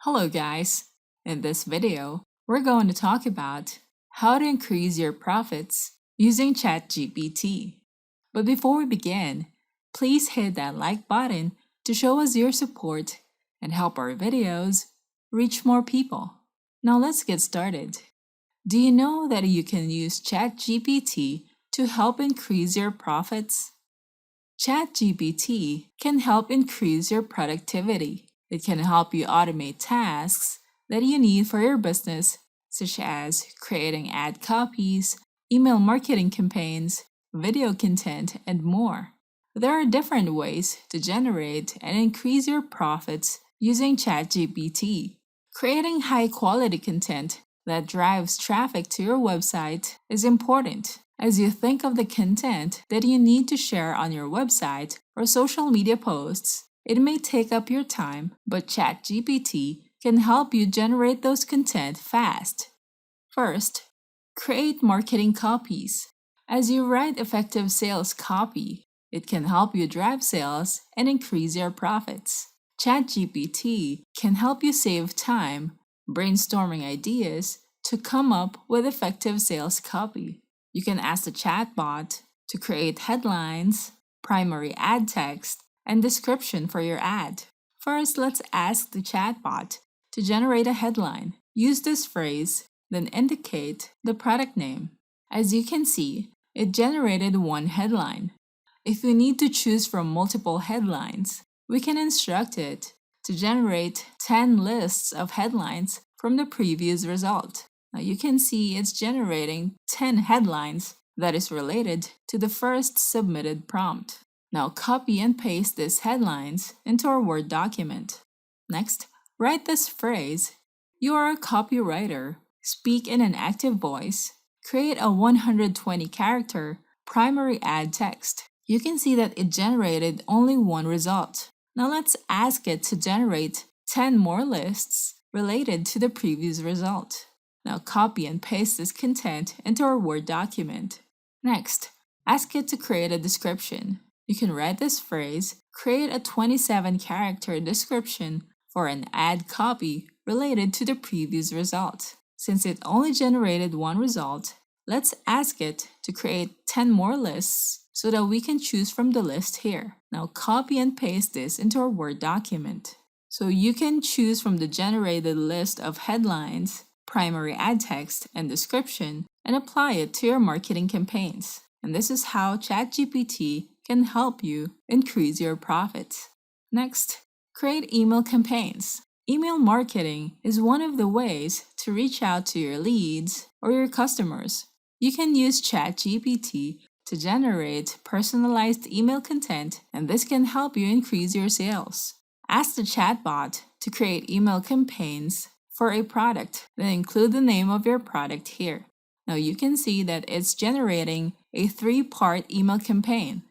Hello guys! In this video, we're going to talk about how to increase your profits using ChatGPT. But before we begin, please hit that like button to show us your support and help our videos reach more people. Now let's get started. Do you know that you can use ChatGPT to help increase your profits? ChatGPT can help increase your productivity. It can help you automate tasks that you need for your business, such as creating ad copies, email marketing campaigns, video content, and more. There are different ways to generate and increase your profits using ChatGPT. Creating high-quality content that drives traffic to your website is important. As you think of the content that you need to share on your website or social media posts, it may take up your time, but ChatGPT can help you generate those content fast. First, create marketing copies. As you write effective sales copy, it can help you drive sales and increase your profits. ChatGPT can help you save time brainstorming ideas to come up with effective sales copy. You can ask the chatbot to create headlines, primary ad text, and description for your ad. First, let's ask the chatbot to generate a headline. Use this phrase, then indicate the product name. As you can see, it generated one headline. If we need to choose from multiple headlines, we can instruct it to generate 10 lists of headlines from the previous result. Now you can see it's generating 10 headlines that is related to the first submitted prompt. Now copy and paste these headlines into our Word document. Next, write this phrase, "You are a copywriter, speak in an active voice, create a 120-character primary ad text." You can see that it generated only one result. Now let's ask it to generate 10 more lists related to the previous result. Now copy and paste this content into our Word document. Next, ask it to create a description. You can write this phrase, create a 27-character description for an ad copy related to the previous result. Since it only generated one result, let's ask it to create 10 more lists so that we can choose from the list here. Now copy and paste this into our Word document. So you can choose from the generated list of headlines, primary ad text, and description, and apply it to your marketing campaigns. And this is how ChatGPT can help you increase your profits. Next, create email campaigns. Email marketing is one of the ways to reach out to your leads or your customers. You can use ChatGPT to generate personalized email content, and this can help you increase your sales. Ask the chatbot to create email campaigns for a product, then include the name of your product here. Now you can see that it's generating a 3-part email campaign.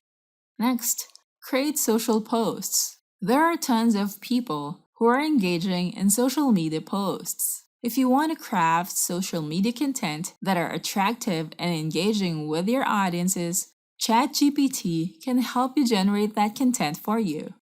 Next, create social posts. There are tons of people who are engaging in social media posts. If you want to craft social media content that are attractive and engaging with your audiences, ChatGPT can help you generate that content for you.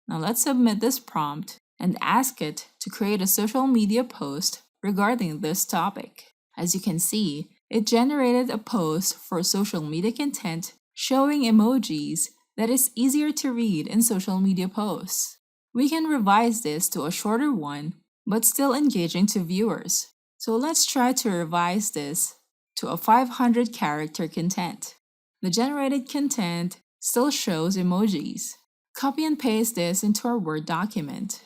Now let's submit this prompt and ask it to create a social media post regarding this topic. As you can see, it generated a post for social media content showing emojis that is easier to read in social media posts. We can revise this to a shorter one, but still engaging to viewers. So let's try to revise this to a 500-character content. The generated content still shows emojis. Copy and paste this into our Word document.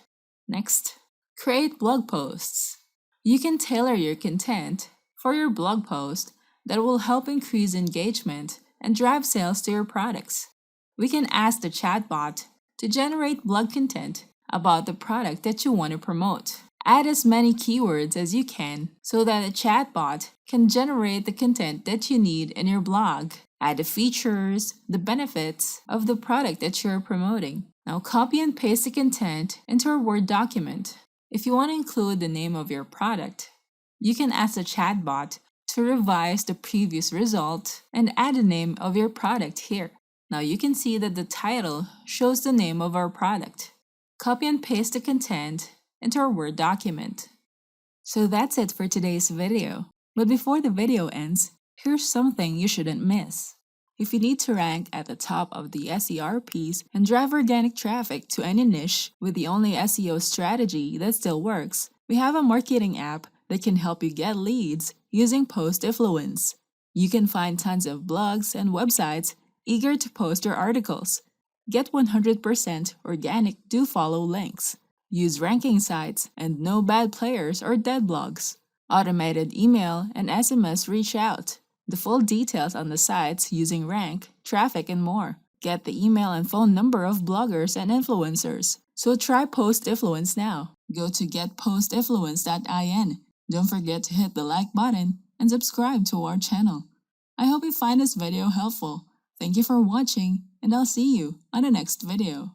Next, create blog posts. You can tailor your content for your blog post that will help increase engagement and drive sales to your products. We can ask the chatbot to generate blog content about the product that you want to promote. Add as many keywords as you can so that the chatbot can generate the content that you need in your blog. Add the features, the benefits of the product that you're promoting. Now copy and paste the content into a Word document. If you want to include the name of your product, you can ask the chatbot to revise the previous result and add the name of your product here. Now you can see that the title shows the name of our product. Copy and paste the content into our Word document. So that's it for today's video. But before the video ends, here's something you shouldn't miss. If you need to rank at the top of the SERPs and drive organic traffic to any niche with the only SEO strategy that still works, we have a marketing app that can help you get leads using post-influence. You can find tons of blogs and websites eager to post your articles. Get 100% organic do-follow links. Use ranking sites and no bad players or dead blogs. Automated email and SMS reach out. The full details on the sites using rank, traffic, and more. Get the email and phone number of bloggers and influencers. So try post-influence now. Go to getpostinfluence.in. Don't forget to hit the like button and subscribe to our channel. I hope you find this video helpful. Thank you for watching, and I'll see you on the next video.